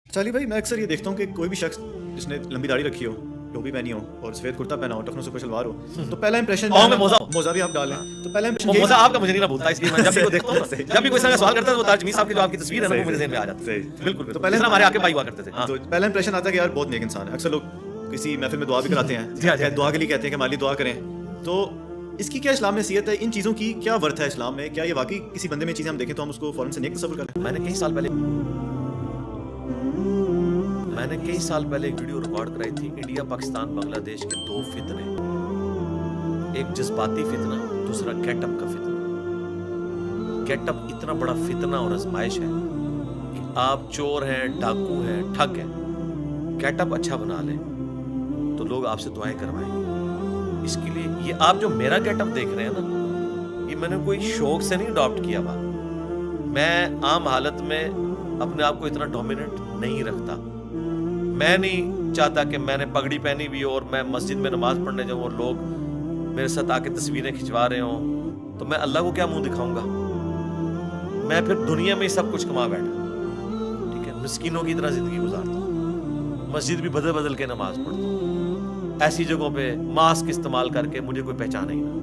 चाली भाई, मैं अक्सर ये देखता हूँ कि कोई भी शख्स जिसने लंबी दाढ़ी रखी हो, टोपी पहनी हो और सफेद कुर्ता पहना हो, टखनों से कोई शलवार हो, तो पहला इंप्रेशन मोजा भी आप डालें तो पहला इंप्रेशन मोजा आपका मुझे नहीं भूलता, इसलिए मैं जब भी को देखता हूँ जब भी कोई सवाल करता है तो ताजमी साहब की जो आपकी तस्वीर है ना वो मेरे ज़हन में आ जाती है। बिल्कुल, तो पहले हमारे आके भाई हुआ करते थे। तो पहला इंप्रेशन आता है कि यार बहुत नेक इंसान है। अक्सर लोग किसी महफिल में दुआ भी कराते हैं, दुआ के लिए कहते हैं कि हमारे लिए दुआ करें। तो इसकी क्या इस्लाम में हैसियत है? इन चीज़ों की क्या वर्थ है इस्लाम में? क्या ये वाकई किसी बंदे में चीज़ें हम देखें तो हम उसको फौरन से नेक तस्वुर करें? मैंने कई साल पहले एक वीडियो रिकॉर्ड कराई थी, इंडिया पाकिस्तान बांग्लादेश के दो फितने, एक जज्बाती फितना, दूसरा गेटअप का फितना। गेटअप इतना बड़ा फितना और आजमाइश है कि आप चोर हैं, डाकू हैं, ठग हैं, गेटअप अच्छा बना लें तो लोग आपसे दुआएं करवाएंगे। इसके लिए ये आप जो मेरा गेटअप देख रहे हैं ना, ये मैंने कोई शौक से नहीं अडॉप्ट किया हुआ। मैं आम हालत में अपने आप को इतना डोमिनेंट नहीं रखता। मैं नहीं चाहता कि मैंने पगड़ी पहनी भी हो और मैं मस्जिद में नमाज पढ़ने जाऊं और लोग मेरे साथ आके तस्वीरें खिंचवा रहे हों, तो मैं अल्लाह को क्या मुंह दिखाऊंगा? मैं फिर दुनिया में ही सब कुछ कमा बैठा, ठीक है, मिस्कीनों की तरह जिंदगी गुजारता हूँ, मस्जिद भी बदल बदल के नमाज पढ़ता हूँ, ऐसी जगहों पे मास्क इस्तेमाल करके मुझे कोई पहचाने ही ना,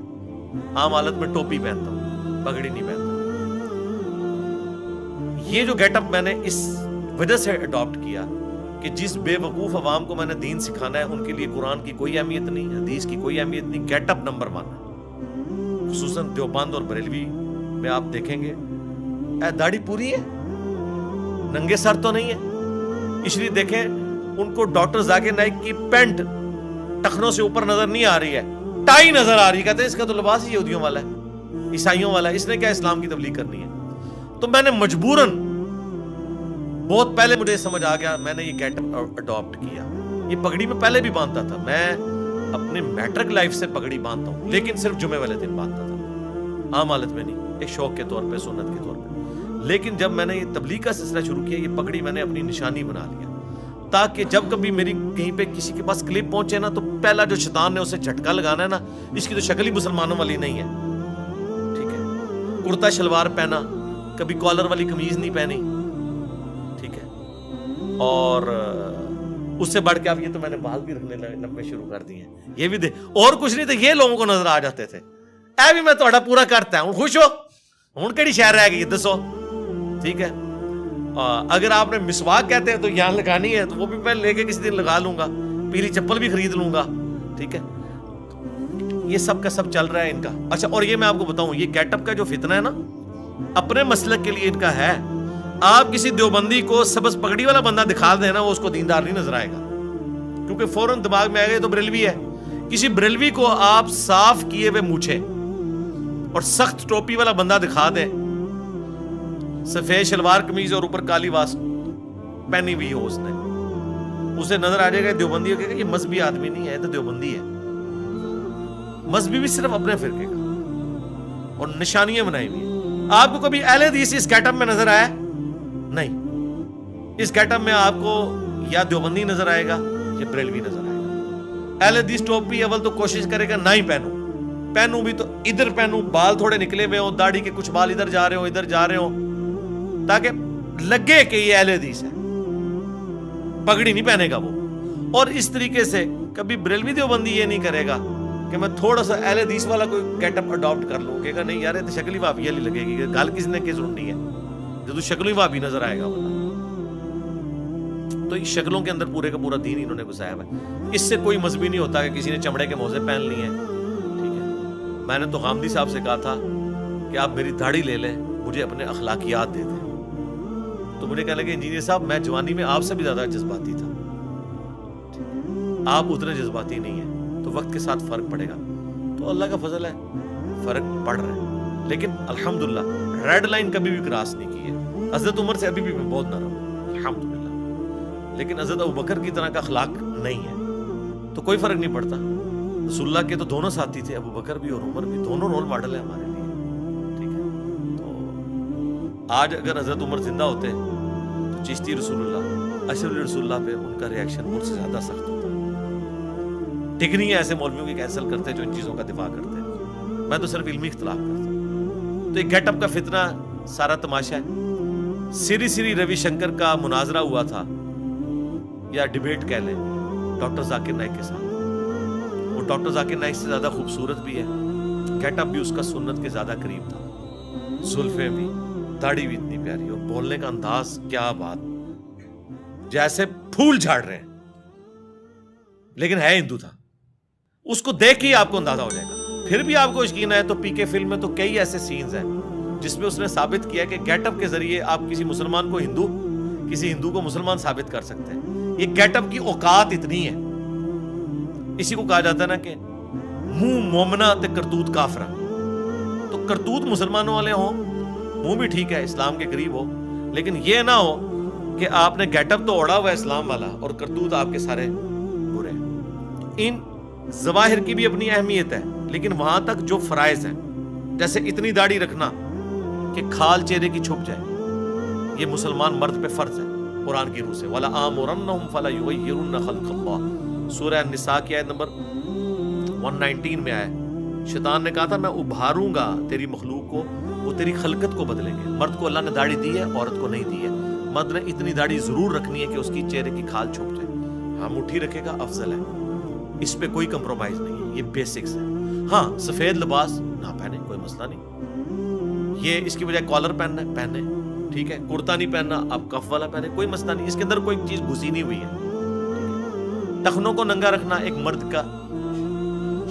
आम हालत में टोपी पहनता हूँ, पगड़ी नहीं पहनता। ये जो गेटअप मैंने इस वजह से अडॉप्ट किया कि जिस बेवकूफ अवाम को मैंने दीन सिखाना है उनके लिए कुरान की कोई अहमियत नहीं, हदीस की कोई अहमियत नहीं, गेटअप नंबर 1 है। खुसूसन देवबंद और बरेलवी में आप देखेंगे दाढ़ी पूरी है, नंगे सर तो नहीं है, इसलिए देखें उनको डॉक्टर जाकिर नाइक की पैंट टखनों से ऊपर नजर नहीं आ रही है, टाई नजर आ रही है, कहते हैं इसका तो लिबास ही यहूदियों वाला है, ईसाइयों वाला है, इसने क्या इस्लाम की तबलीग करनी है? तो मैंने मजबूरन, बहुत पहले मुझे समझ आ गया, मैंने ये गेटअप अडॉप्ट किया। ये पगड़ी में पहले भी बांधता था, मैं अपने मैट्रिक लाइफ से पगड़ी बांधता हूँ, लेकिन सिर्फ जुमे वाले दिन बांधता था, आम हालत में नहीं, एक शौक के तौर पे, सुन्नत के तौर पे। लेकिन जब मैंने ये तबलीग का सिलसिला शुरू किया, ये पगड़ी मैंने अपनी निशानी बना लिया, ताकि जब कभी मेरी कहीं पे किसी के पास क्लिप पहुंचे ना, तो पहला जो शैतान ने उसे झटका लगाना है ना, इसकी तो शक्ल ही मुसलमानों वाली नहीं है, ठीक है, कुर्ता शलवार पहना, कभी कॉलर वाली कमीज नहीं पहनी, ठीक है, और उससे बढ़ के अब ये तो मैंने बाल भी रखने शुरू कर दिए, ये भी दे, और कुछ नहीं तो ये लोगों को नजर आ जाते थे, ऐ भी मैं थोड़ा पूरा करता हूं, खुश हो, हुण केड़ी शहर रह गई दसो, ठीक है। अगर आपने मिसवाक कहते हैं तो यहां लगानी है, तो वो भी मैं लेके किसी दिन लगा लूंगा, पीली चप्पल भी खरीद लूंगा, ठीक है। ये सब का सब चल रहा है इनका। अच्छा, और ये मैं आपको बताऊं, ये गेटअप का जो फितना है ना, अपने मसलक के लिए इनका है। आप किसी देवबंदी को सबस पगड़ी वाला बंदा दिखा देना, वो उसको दीनदार नहीं नजर आएगा, क्योंकि फौरन दिमाग में आएगा तो बरेलवी है। किसी बरेलवी को आप साफ किए हुए मूछे और सख्त टोपी वाला बंदा दिखा दें, सफेद शलवार कमीज और ऊपर काली वास पहनी हुई हो उसने, उसे नजर आ जाएगा देवबंदी, हो ये मजहबी आदमी नहीं है, तो देवबंदी है। मजहबी भी सिर्फ अपने फिरके का, और निशानियां बनाई हुई है। आपको कभी अहले हदीस इस गेटअप में नजर आया? नहीं, इस गेटअप में आपको या देवबंदी नजर आएगा या बरेलवी नजर आएगा। अहले हदीस टोपी अव्वल तो कोशिश करेगा ना ही पहनूं भी तो इधर पहनूं, बाल थोड़े निकले हुए हो, दाढ़ी के कुछ बाल इधर जा रहे हो, इधर जा रहे हो, ताकि लगे कि ये अहले हदीस है। पगड़ी नहीं पहनेगा वो। और इस तरीके से कभी बरेलवी देवबंदी ये नहीं करेगा कि मैं थोड़ा सा अहले हदीस वाला कोई गेटअप अडॉप्ट कर लूं, कहेगा नहीं यार, ये तो शक्ल ही भाभी वाली लगेगी, गल किसने की सुननी है, जो शक्ल ही भाभी नजर आएगा वाला। तो इस शक्लों के अंदर पूरे का पूरा दीन इन्होंने घुसाया हुआ है। इससे कोई मजहबी नहीं होता कि किसी ने चमड़े के मोजे पहन लिए हैं, ठीक है। मैंने तो गामदी साहब से कहा था कि आप मेरी दाढ़ी ले लें, मुझे अपने अखलाकियात दे दें, तो मुझे कहने लगे इंजीनियर साहब, मैं जवानी में आपसे भी ज्यादा जज्बाती था, आप उतने जज्बाती नहीं है, तो वक्त के साथ फर्क पड़ेगा। तो अल्लाह का फजल है, फर्क पड़ रहा है, लेकिन अल्हम्दुलिल्लाह रेड लाइन कभी भी क्रॉस नहीं की है। हजरत उमर से अभी भी मैं बहुत नरम हूं, अल्हम्दुलिल्लाह, लेकिन हजरत अबू बकर की तरह का अखलाक नहीं है, तो कोई फर्क नहीं पड़ता। रसूलुल्लाह के तो दोनों साथी थे, अबू बकर भी और उमर भी, दोनों रोल मॉडल है हमारे लिए, ठीक है। तो आज अगर हजरत उमर जिंदा होते तो चिश्ती रसूलुल्लाह, अशरफ रसूलुल्लाह पे उनका रिएक्शन मुझसे ज्यादा सख्त होता। ठीक नहीं है ऐसे मौलवियों की कैंसिल करते जो इन चीजों का दिफा करते हैं, मैं तो सिर्फ इल्मी इख्तिलाफ करता हूं। तो एक गेटअप का फितना सारा तमाशा है। श्री रविशंकर का मुनाजरा हुआ था یا ڈیبیٹ کہہ لیں ڈاکٹر ذاکر نائک کے ساتھ. وہ ڈاکٹر ذاکر نائک سے زیادہ خوبصورت بھی ہے, گیٹ اپ بھی اس کا سنت کے زیادہ قریب تھا, زلفیں بھی, داڑھی بھی اتنی پیاری, اور بولنے کا انداز کیا بات, جیسے پھول جھاڑ رہے ہیں, لیکن ہے ہندو تھا. اس کو دیکھ کے ہی آپ کو اندازہ ہو جائے گا. پھر بھی آپ کو یقین ہے تو پی کے فلم میں تو کئی ایسے سینز ہیں جس میں اس نے ثابت کیا کہ گیٹ اپ کے ذریعے آپ کسی مسلمان کو ہندو, کسی ہندو کو مسلمان ثابت کر سکتے ہیں. یہ گیٹ اپ کی اوقات اتنی ہے. اسی کو کہا جاتا ہے نا کہ منہ مومنا تے کرتوت کافرہ. تو کرتوت مسلمانوں والے ہوں, منہ بھی ٹھیک ہے اسلام کے قریب ہو, لیکن یہ نہ ہو کہ آپ نے گیٹ اپ تو اوڑا ہوا ہے اسلام والا اور کرتوت آپ کے سارے برے. ان ظواہر کی بھی اپنی اہمیت ہے, لیکن وہاں تک جو فرائض ہیں, جیسے اتنی داڑھی رکھنا کہ کھال چہرے کی چھپ جائے, یہ مسلمان مرد پہ فرض ہے قرآن کی روح سے. وَلَا آمُرَنَّهُمْ فَلَا يُغَيِّرُنَّ خَلْقَ اللَّهِ, سورہ النساء کی آیت نمبر 119 میں آیا. شیطان نے کہا تھا میں ابھاروں گا تیری مخلوق کو, وہ تیری خلقت کو بدلیں گے. مرد کو اللہ نے داڑھی دی ہے, عورت کو نہیں دی ہے. مرد نے اتنی داڑھی ضرور رکھنی ہے کہ اس کی چہرے کی کھال چھپ جائے. ہاں مٹھی رکھے گا افضل ہے, اس پہ کوئی کمپرومائز نہیں ہے, یہ بیسکس ہے. ہاں سفید لباس نہ پہنے کوئی مسئلہ نہیں, یہ اس کی بجائے کالر پہننا ہے پہنے, ٹھیک ہے. کرتا نہیں پہننا, آپ کف والا پہنے, کوئی مسئلہ نہیں. اس کے اندر کوئی چیز گھسی نہیں ہوئی ہے. ٹخنوں کو ننگا رکھنا ایک مرد کا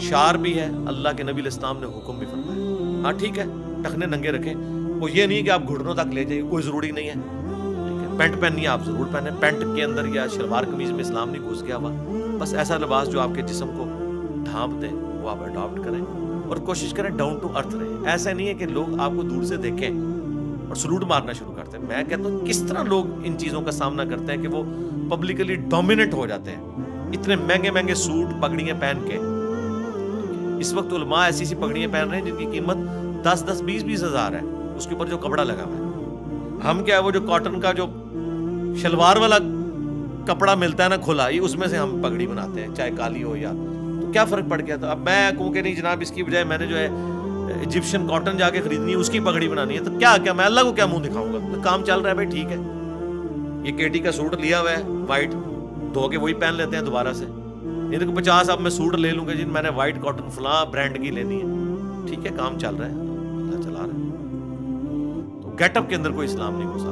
شعار بھی ہے, اللہ کے نبی علیہ السلام نے حکم بھی فرمایا. ہاں ٹھیک ہے ٹخنے ننگے رکھیں, وہ یہ نہیں کہ آپ گھٹنوں تک لے جائیں, کوئی ضروری نہیں ہے. ٹھیک ہے پینٹ پہننی ہے آپ ضرور پہنیں, پینٹ کے اندر یا شلوار قمیض میں اسلام نہیں گھس گیا ہوا. بس ایسا لباس جو آپ کے جسم کو ڈھانپ دے وہ آپ اڈاپٹ کریں, اور کوشش کریں ڈاؤن ٹو ارتھ رہیں. ایسا نہیں ہے کہ لوگ آپ کو دور سے دیکھیں اور سلوٹ مارنا شروع کرتے ہیں. میں کہتا ہوں کس طرح لوگ ان چیزوں کا سامنا کرتے ہیں کہ وہ پبلکلی ڈومیننٹ ہو جاتے ہیں, اتنے مہنگے مہنگے سوٹ پگڑیاں پہن کے. اس وقت علماء ایسی ایسی پگڑیاں پہن رہے ہیں جن کی قیمت 10-10 20-20 ہزار ہے, اس کے اوپر جو کپڑا لگا ہوا ہے. ہم کیا ہے وہ جو کاٹن کا جو شلوار والا کپڑا ملتا ہے نا کھلا, یہ اس میں سے ہم پگڑی بناتے ہیں, چاہے کالی ہو یا, تو کیا فرق پڑ گیا تھا. اب میں کہوں کہ نہیں جناب اس کی بجائے میں نے جو ہے ایجپشن کاٹن جا کے خریدنی ہے, اس کی پگڑی بنانی ہے, تو کیا میں اللہ کو کیا منہ دکھاؤں گا. تو کام چل رہا ہے بھائی, ٹھیک ہے. یہ کیٹی کا سوٹ لیا ہوا ہے وائٹ, دھو کے وہی پہن لیتے ہیں دوبارہ سے. ان کو 50 اب میں سوٹ لے لوں گا جن میں نے وائٹ کاٹن فلاں برانڈ کی لینی ہے, ٹھیک ہے کام چل رہا ہے, اللہ چلا رہا ہے. تو گیٹ اپ کے اندر کوئی اسلام نہیں گھسا.